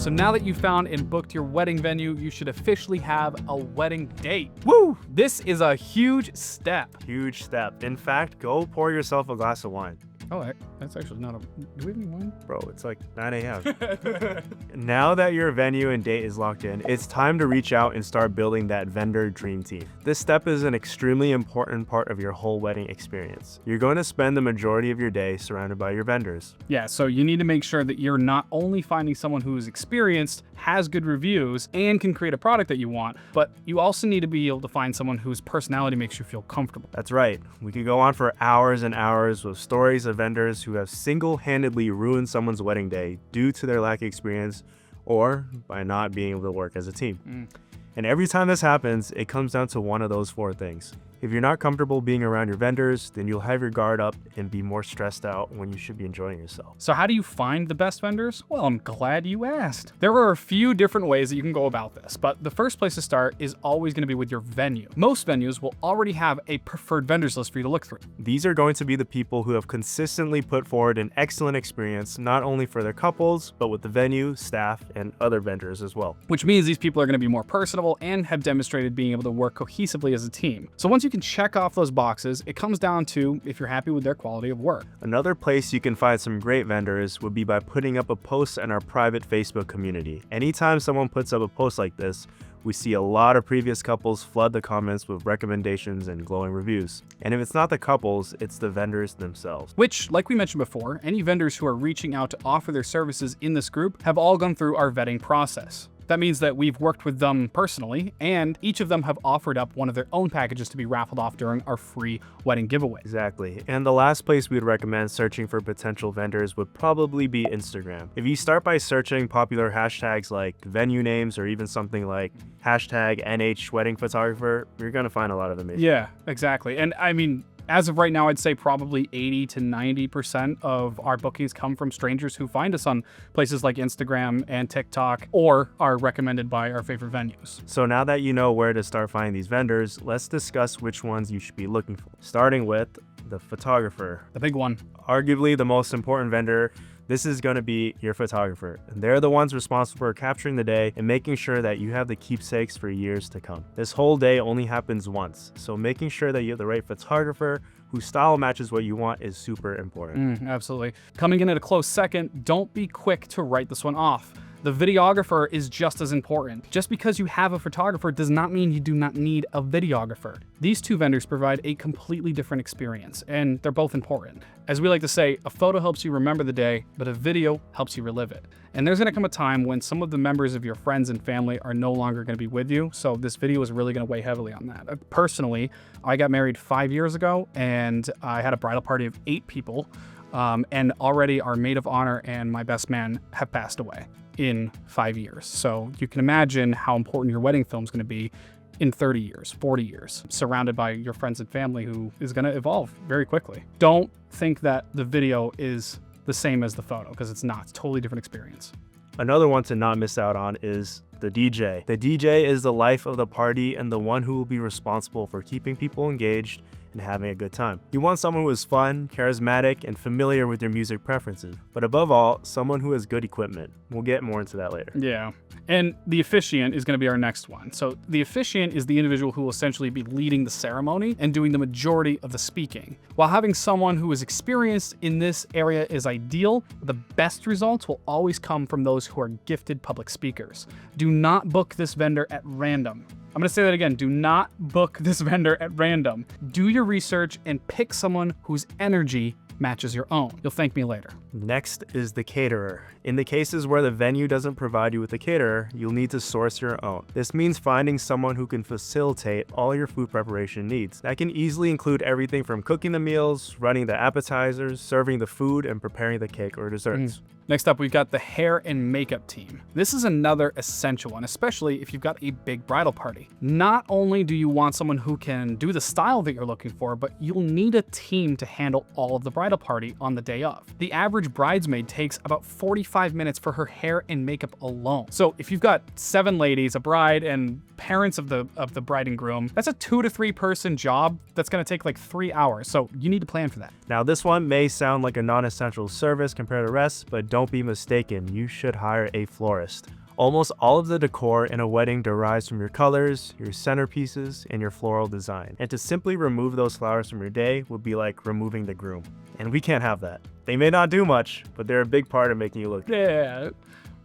So now that you've found and booked your wedding venue, you should officially have a wedding date. Woo! This is a huge step. Huge step. In fact, go pour yourself a glass of wine. Oh, that's actually not a... Do we have any wine? Bro, it's like 9 a.m. Now that your venue and date is locked in, it's time to reach out and start building that vendor dream team. This step is an extremely important part of your whole wedding experience. You're going to spend the majority of your day surrounded by your vendors. Yeah, so you need to make sure that you're not only finding someone who is experienced, has good reviews, and can create a product that you want, but you also need to be able to find someone whose personality makes you feel comfortable. That's right. We could go on for hours and hours with stories of vendors who have single-handedly ruined someone's wedding day due to their lack of experience or by not being able to work as a team. And every time this happens, it comes down to one of those four things. If you're not comfortable being around your vendors, then you'll have your guard up and be more stressed out when you should be enjoying yourself. So how do you find the best vendors? Well, I'm glad you asked. There are a few different ways that you can go about this, but the first place to start is always going to be with your venue. Most venues will already have a preferred vendors list for you to look through. These are going to be the people who have consistently put forward an excellent experience, not only for their couples, but with the venue, staff, and other vendors as well. Which means these people are going to be more personable and have demonstrated being able to work cohesively as a team. So once you can check off those boxes, it comes down to if you're happy with their quality of work. Another place you can find some great vendors would be by putting up a post in our private Facebook community. Anytime someone puts up a post like this, we see a lot of previous couples flood the comments with recommendations and glowing reviews. And if it's not the couples, it's the vendors themselves. Which, like we mentioned before, any vendors who are reaching out to offer their services in this group have all gone through our vetting process. That means that we've worked with them personally, and each of them have offered up one of their own packages to be raffled off during our free wedding giveaway. Exactly. And the last place we'd recommend searching for potential vendors would probably be Instagram. If you start by searching popular hashtags like venue names or even something like hashtag NH wedding photographer, you're gonna find a lot of amazing. Yeah, exactly. And I mean, as of right now, I'd say probably 80 to 90% of our bookings come from strangers who find us on places like Instagram and TikTok or are recommended by our favorite venues. So now that you know where to start finding these vendors, let's discuss which ones you should be looking for. Starting with the photographer. The big one. Arguably the most important vendor. This is going to be your photographer. And they're the ones responsible for capturing the day and making sure that you have the keepsakes for years to come. This whole day only happens once, so making sure that you have the right photographer whose style matches what you want is super important. Absolutely. Coming in at a close second, don't be quick to write this one off. The videographer is just as important. Just because you have a photographer does not mean you do not need a videographer. These two vendors provide a completely different experience, and they're both important. As we like to say, a photo helps you remember the day, but a video helps you relive it. And there's gonna come a time when some of the members of your friends and family are no longer gonna be with you, so this video is really gonna weigh heavily on that. Personally, I got married 5 years ago, and I had a bridal party of 8 people, and already our maid of honor and my best man have passed away in 5 years. So you can imagine how important your wedding film is going to be in 30 years, 40 years, surrounded by your friends and family who is going to evolve very quickly. Don't think that the video is the same as the photo, because it's not. It's a totally different experience. Another one to not miss out on is the DJ. The DJ is the life of the party and the one who will be responsible for keeping people engaged and having a good time. You want someone who is fun, charismatic, and familiar with your music preferences, but above all, someone who has good equipment. We'll get more into that later. Yeah. And the officiant is going to be our next one. So the officiant is the individual who will essentially be leading the ceremony and doing the majority of the speaking. While having someone who is experienced in this area is ideal, the best results will always come from those who are gifted public speakers. Do not book this vendor at random. I'm gonna say that again, do not book this vendor at random. Do your research and pick someone whose energy matches your own. You'll thank me later. Next is the caterer. In the cases where the venue doesn't provide you with a caterer, you'll need to source your own. This means finding someone who can facilitate all your food preparation needs. That can easily include everything from cooking the meals, running the appetizers, serving the food, and preparing the cake or desserts. Next up, we've got the hair and makeup team. This is another essential one, especially if you've got a big bridal party. Not only do you want someone who can do the style that you're looking for, but you'll need a team to handle all of the bridal bridal party on the day of. The average bridesmaid takes about 45 minutes for her hair and makeup alone. So if you've got 7 ladies, a bride, and parents of the bride and groom, that's a 2 to 3 person job that's going to take like 3 hours. So you need to plan for that. Now, this one may sound like a non-essential service compared to rest, but don't be mistaken, you should hire a florist. Almost all of the decor in a wedding derives from your colors, your centerpieces, and your floral design. And to simply remove those flowers from your day would be like removing the groom. And we can't have that. They may not do much, but they're a big part of making you look good. Yeah.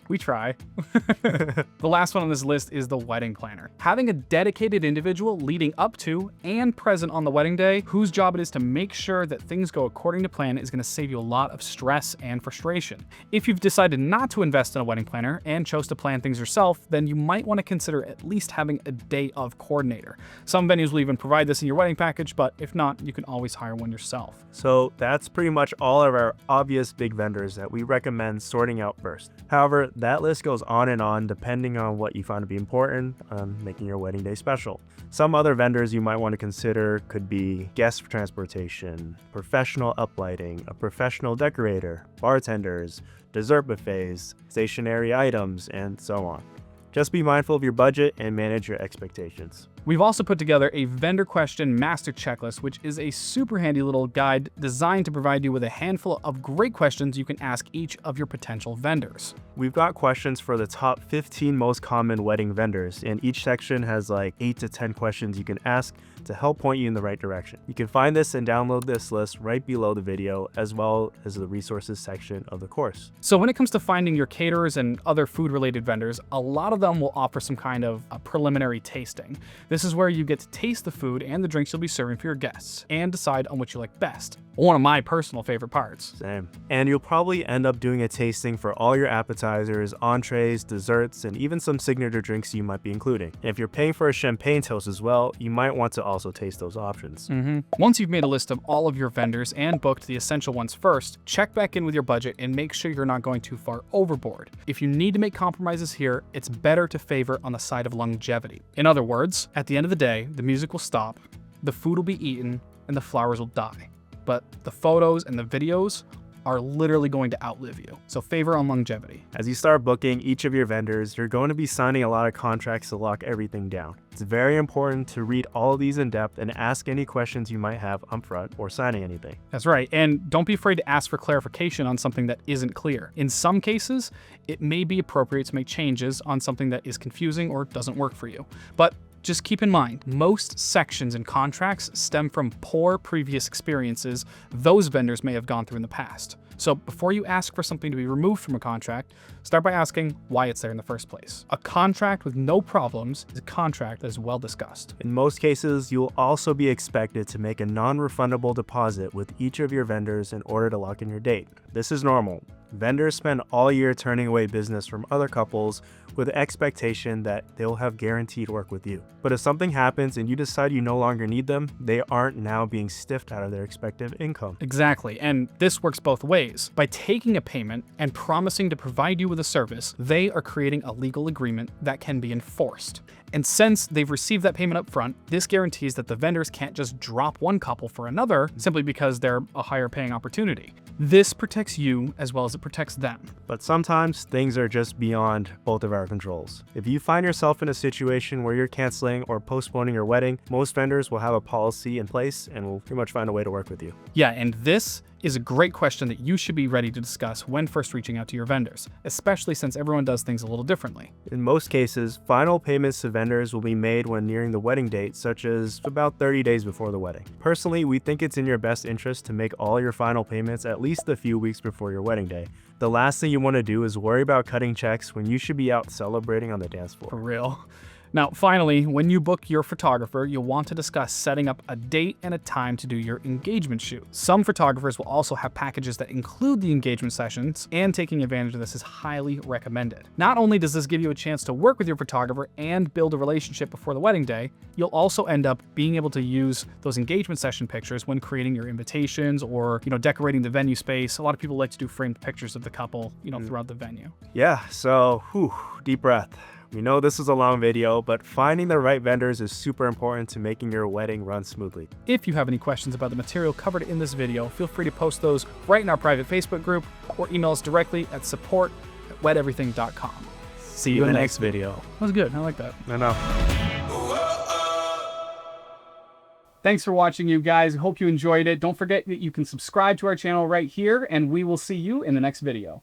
We try. The last one on this list is the wedding planner. Having a dedicated individual leading up to and present on the wedding day, whose job it is to make sure that things go according to plan, is going to save you a lot of stress and frustration. If you've decided not to invest in a wedding planner and chose to plan things yourself, then you might want to consider at least having a day of coordinator. Some venues will even provide this in your wedding package, but if not, you can always hire one yourself. So that's pretty much all of our obvious big vendors that we recommend sorting out first. However, that list goes on and on depending on what you find to be important on making your wedding day special. Some other vendors you might want to consider could be guest transportation, professional uplighting, a professional decorator, bartenders, dessert buffets, stationery items, and so on. Just be mindful of your budget and manage your expectations. We've also put together a vendor question master checklist, which is a super handy little guide designed to provide you with a handful of great questions you can ask each of your potential vendors. We've got questions for the top 15 most common wedding vendors, and each section has like 8 to 10 questions you can ask to help point you in the right direction. You can find this and download this list right below the video, as well as the resources section of the course. So when it comes to finding your caterers and other food-related vendors, a lot of them will offer some kind of a preliminary tasting. This is where you get to taste the food and the drinks you'll be serving for your guests and decide on which you like best. One of my personal favorite parts. Same. And you'll probably end up doing a tasting for all your appetizers, entrees, desserts, and even some signature drinks you might be including. And if you're paying for a champagne toast as well, you might want to also taste those options. Once you've made a list of all of your vendors and booked the essential ones first, check back in with your budget and make sure you're not going too far overboard. If you need to make compromises here, it's better to favor on the side of longevity. In other words, at the end of the day, the music will stop, the food will be eaten, and the flowers will die. But the photos and the videos are literally going to outlive you. So favor on longevity. As you start booking each of your vendors, you're going to be signing a lot of contracts to lock everything down. It's very important to read all of these in depth and ask any questions you might have upfront or signing anything. That's right. And don't be afraid to ask for clarification on something that isn't clear. In some cases, it may be appropriate to make changes on something that is confusing or doesn't work for you. But just keep in mind, most sections in contracts stem from poor previous experiences those vendors may have gone through in the past. So before you ask for something to be removed from a contract, start by asking why it's there in the first place. A contract with no problems is a contract that is well discussed. In most cases, you'll also be expected to make a non-refundable deposit with each of your vendors in order to lock in your date. This is normal. Vendors spend all year turning away business from other couples with the expectation that they'll have guaranteed work with you. But if something happens and you decide you no longer need them, they aren't now being stiffed out of their expected income. Exactly, and this works both ways. By taking a payment and promising to provide you with a service, they are creating a legal agreement that can be enforced. And since they've received that payment up front, this guarantees that the vendors can't just drop one couple for another simply because they're a higher paying opportunity. This protects you as well as it protects them. But sometimes things are just beyond both of our controls. If you find yourself in a situation where you're canceling or postponing your wedding, most vendors will have a policy in place and will pretty much find a way to work with you. Yeah, and this is a great question that you should be ready to discuss when first reaching out to your vendors, especially since everyone does things a little differently. In most cases, final payments to vendors will be made when nearing the wedding date, such as about 30 days before the wedding. Personally, we think it's in your best interest to make all your final payments at least a few weeks before your wedding day. The last thing you want to do is worry about cutting checks when you should be out celebrating on the dance floor. For real. Now, finally, when you book your photographer, you'll want to discuss setting up a date and a time to do your engagement shoot. Some photographers will also have packages that include the engagement sessions, and taking advantage of this is highly recommended. Not only does this give you a chance to work with your photographer and build a relationship before the wedding day, you'll also end up being able to use those engagement session pictures when creating your invitations or, decorating the venue space. A lot of people like to do framed pictures of the couple, throughout the venue. Yeah, so deep breath. We know this is a long video, but finding the right vendors is super important to making your wedding run smoothly. If you have any questions about the material covered in this video, feel free to post those right in our private Facebook group or email us directly at support@wedeverything.com. See you in the next video. That was good. I like that. I know. Thanks for watching, you guys. Hope you enjoyed it. Don't forget that you can subscribe to our channel right here, and we will see you in the next video.